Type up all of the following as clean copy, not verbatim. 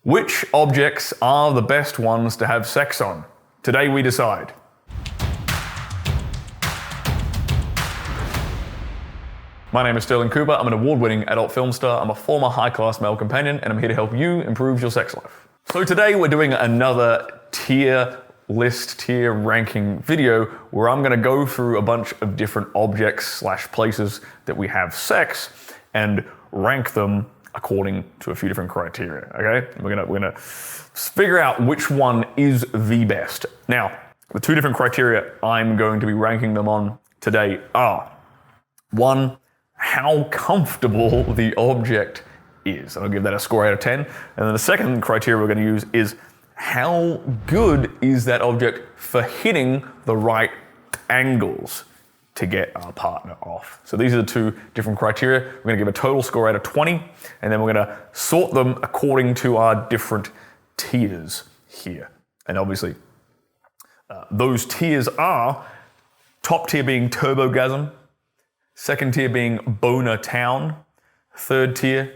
Which objects are the best ones to have sex on? Today we decide. My name is Stirling Cooper. I'm an award-winning adult film star. I'm a former high-class male companion, and I'm here to help you improve your sex life. So today we're doing another tier ranking video where I'm going to go through a bunch of different objects / places that we have sex and rank them according to a few different criteria. Okay, we're gonna figure out which one is the best. Now, the two different criteria I'm going to be ranking them on today are: one, how comfortable the object is. And I'll give that a score out of 10. And then the second criteria we're going to use is how good is that object for hitting the right angles to get our partner off. So these are the two different criteria. We're going to give a total score out of 20, and then we're going to sort them according to our different tiers here. And obviously, those tiers are top tier being Turbogasm, second tier being Boner Town, third tier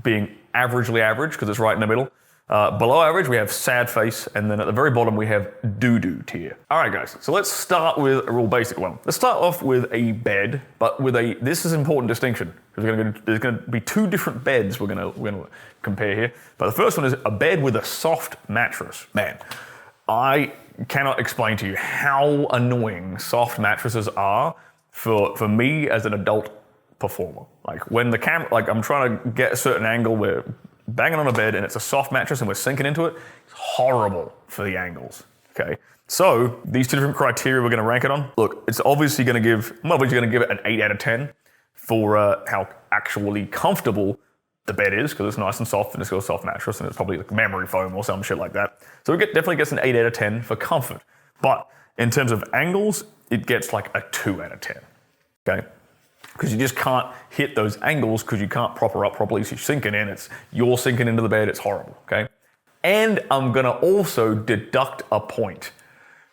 being Averagely Average, because it's right in the middle. Below average, we have Sad Face, and then at the very bottom, we have Doo-Doo tier. All right, guys, so let's start with a real basic one. Let's start off with a bed, but with this is an important distinction, because there's going to be two different beds we're going to compare here. But the first one is a bed with a soft mattress. Man, I cannot explain to you how annoying soft mattresses are for me as an adult performer. Like when the camera, like I'm trying to get a certain angle where banging on a bed and it's a soft mattress and we're sinking into it, it's horrible for the angles, okay? So these two different criteria we're gonna rank it on. Look, it's obviously gonna give it an 8 out of 10 for how actually comfortable the bed is, because it's nice and soft and it's got a soft mattress and it's probably like memory foam or some shit like that. So it definitely gets an 8 out of 10 for comfort. But in terms of angles, it gets like a 2 out of 10, okay? Because you just can't hit those angles because you can't prop her up properly. So you're sinking in, you're sinking into the bed, it's horrible, okay? And I'm gonna also deduct a point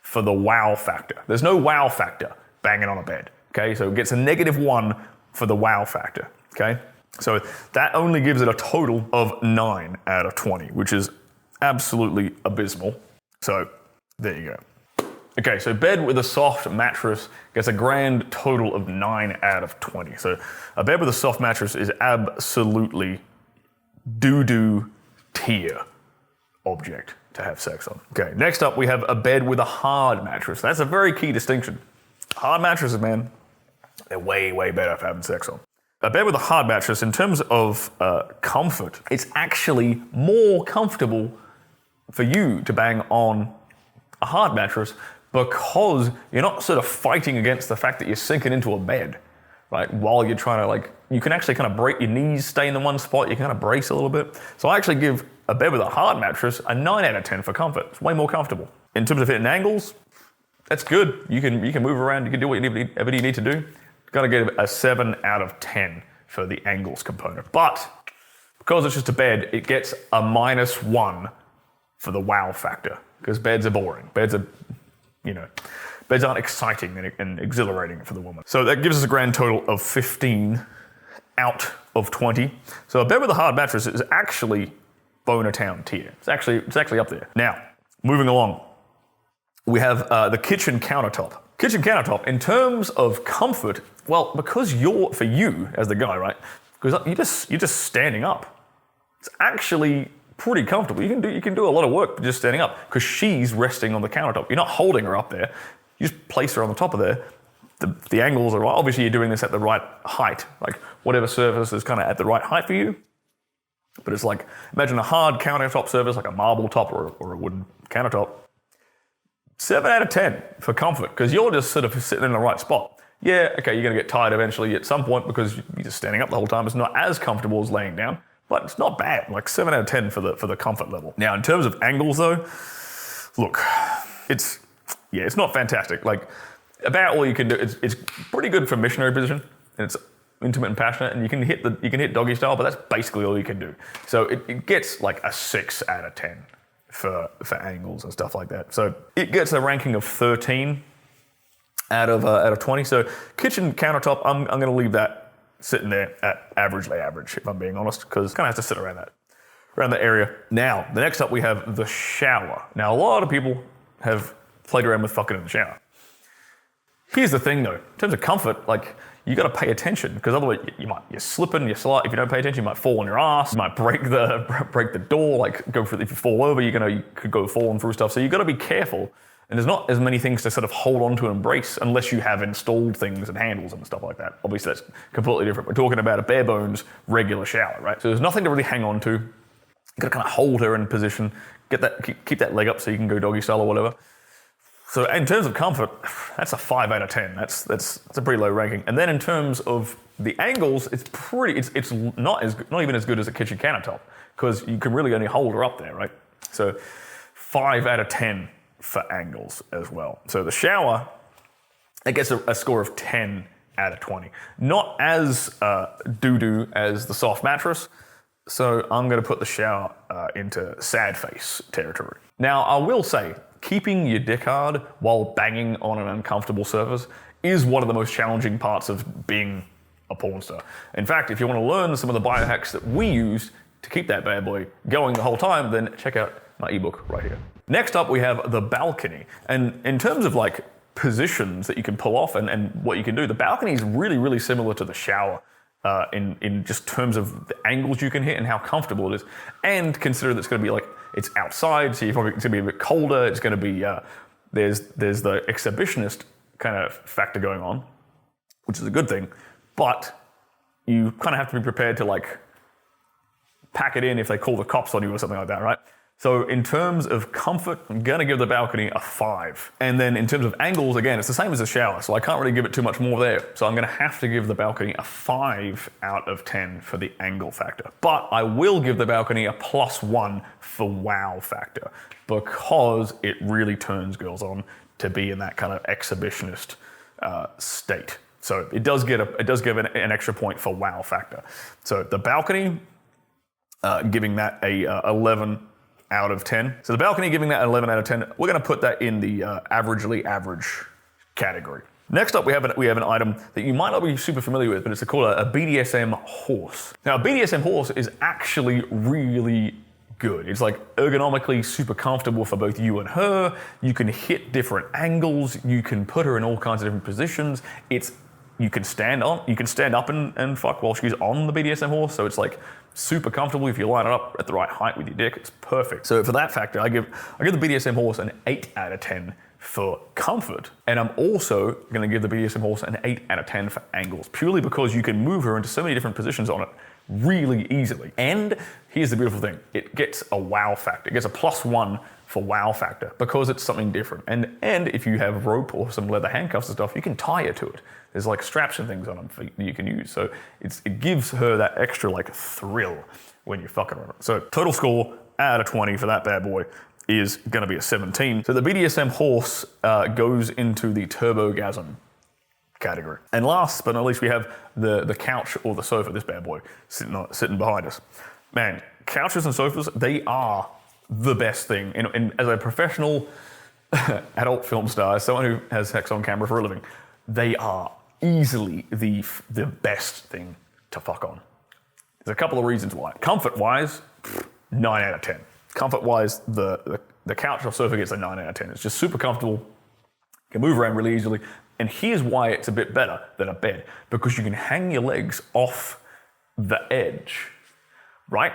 for the wow factor. There's no wow factor banging on a bed, okay? So it gets a -1 for the wow factor, okay? So that only gives it a total of 9 out of 20, which is absolutely abysmal. So there you go. Okay, so bed with a soft mattress gets a grand total of 9 out of 20. So a bed with a soft mattress is absolutely doo-doo tier object to have sex on. Okay, next up we have a bed with a hard mattress. That's a very key distinction. Hard mattresses, man, they're way, way better for having sex on. A bed with a hard mattress, in terms of comfort, it's actually more comfortable for you to bang on a hard mattress because you're not sort of fighting against the fact that you're sinking into a bed, right? While you're trying to you can actually kind of break your knees, stay in the one spot, you can kind of brace a little bit. So I actually give a bed with a hard mattress a 9 out of 10 for comfort. It's way more comfortable. In terms of hitting angles, that's good. You can move around, you can do whatever you need to do. Gotta get a 7 out of 10 for the angles component. But because it's just a bed, it gets a -1 for the wow factor, because beds are boring. Beds aren't exciting and exhilarating for the woman. So that gives us a grand total of 15 out of 20. So a bed with a hard mattress is actually Boner Town tier. It's actually up there. Now, moving along, we have the kitchen countertop. Kitchen countertop, in terms of comfort, well, because for you as the guy, right? Because you're just standing up. It's actually pretty comfortable. You can do a lot of work just standing up because she's resting on the countertop. You're not holding her up there. You just place her on the top of there. The angles are right. Obviously, you're doing this at the right height, like whatever surface is kind of at the right height for you. But it's like, imagine a hard countertop surface, like a marble top or a wooden countertop. 7 out of 10 for comfort, because you're just sort of sitting in the right spot. Yeah, okay, you're going to get tired eventually at some point because you're just standing up the whole time. It's not as comfortable as laying down. But it's not bad, like 7 out of 10 for the comfort level. Now, in terms of angles though, look, it's not fantastic. Like, about all you can do, it's pretty good for missionary position, and it's intimate and passionate, and you can hit doggy style, but that's basically all you can do. So it gets like a 6 out of 10 for angles and stuff like that. So it gets a ranking of 13 out of 20. So kitchen countertop, I'm going to leave that sitting there at averagely average, if I'm being honest, because it kind of has to sit around that. around the area. Now, the next up we have the shower. Now, a lot of people have played around with fucking in the shower. Here's the thing though, in terms of comfort, like, you gotta pay attention, because otherwise you're slipping, you slide. If you don't pay attention, you might fall on your ass, you might break the door, like if you fall over, you could go falling through stuff. So you gotta be careful. And there's not as many things to sort of hold on to and embrace unless you have installed things and handles and stuff like that. Obviously that's completely different. We're talking about a bare bones regular shower, right? So there's nothing to really hang on to. You gotta kind of hold her in position, keep that leg up so you can go doggy style or whatever. So in terms of comfort, that's a 5 out of 10. That's a pretty low ranking. And then in terms of the angles, it's not even as good as a kitchen countertop, because you can really only hold her up there, right? So 5 out of 10 for angles as well. So the shower, it gets a score of 10 out of 20. Not as doo-doo as the soft mattress. So I'm gonna put the shower into sad face territory. Now I will say, keeping your dick hard while banging on an uncomfortable surface is one of the most challenging parts of being a porn star. In fact, if you want to learn some of the biohacks that we use to keep that bad boy going the whole time, then check out my ebook right here. Next up, we have the balcony. And in terms of like positions that you can pull off and what you can do, the balcony is really, really similar to the shower in just terms of the angles you can hit and how comfortable it is. And consider that it's going to be like, it's outside, so it's going to be a bit colder. It's going to be, there's the exhibitionist kind of factor going on, which is a good thing, but you kind of have to be prepared to like pack it in if they call the cops on you or something like that, right? So in terms of comfort, I'm gonna give the balcony a 5. And then in terms of angles, again, it's the same as the shower, so I can't really give it too much more there. So I'm gonna have to give the balcony a 5 out of 10 for the angle factor. But I will give the balcony a +1 for wow factor, because it really turns girls on to be in that kind of exhibitionist state. So it does give an extra point for wow factor. So the balcony, giving that a 11 out of 10. So the balcony giving that an 11 out of 10. We're going to put that in the averagely average category. Next up, we have an item that you might not be super familiar with, but it's called a BDSM horse. Now, a BDSM horse is actually really good. It's like ergonomically super comfortable for both you and her. You can hit different angles. You can put her in all kinds of different positions. You can stand up and fuck while she's on the BDSM horse. So it's like super comfortable. If you line it up at the right height with your dick, it's perfect. So for that factor, I give the BDSM horse an 8 out of 10 for comfort. And I'm also gonna give the BDSM horse an 8 out of 10 for angles, purely because you can move her into so many different positions on it really easily. And here's the beautiful thing, it gets a wow factor. It gets a +1 for wow factor because it's something different. And if you have rope or some leather handcuffs and stuff, you can tie her to it. There's like straps and things on them that you can use. So it gives her that extra like thrill when you're fucking on it. So total score out of 20 for that bad boy is gonna be a 17. So the BDSM horse goes into the turbogasm category. And last but not least, we have the couch or the sofa, this bad boy, sitting behind us. Man, couches and sofas, they are the best thing. And as a professional adult film star, as someone who has sex on camera for a living, they are easily the best thing to fuck on. There's a couple of reasons why. Comfort-wise, 9 out of 10. Comfort-wise, the couch or sofa gets a 9 out of 10. It's just super comfortable. You can move around really easily. And here's why it's a bit better than a bed, because you can hang your legs off the edge, right?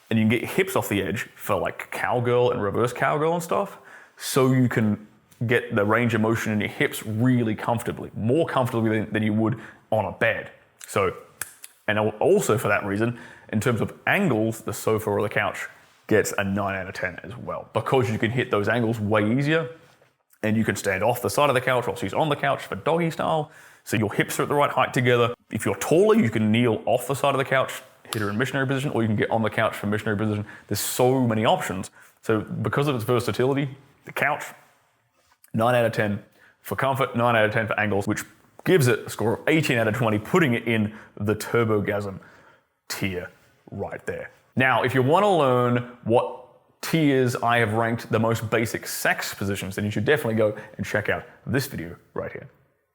And you can get your hips off the edge for like cowgirl and reverse cowgirl and stuff. So you can get the range of motion in your hips really comfortably, more comfortably than you would on a bed. So, and also for that reason, in terms of angles, the sofa or the couch gets a 9 out of 10 as well, because you can hit those angles way easier. And you can stand off the side of the couch while she's on the couch for doggy style. So your hips are at the right height together. If you're taller, you can kneel off the side of the couch, hit her in missionary position, or you can get on the couch for missionary position. There's so many options. So because of its versatility, the couch, 9 out of 10 for comfort, 9 out of 10 for angles, which gives it a score of 18 out of 20, putting it in the turbogasm tier right there. Now, if you want to learn what tiers I have ranked the most basic sex positions, then you should definitely go and check out this video right here.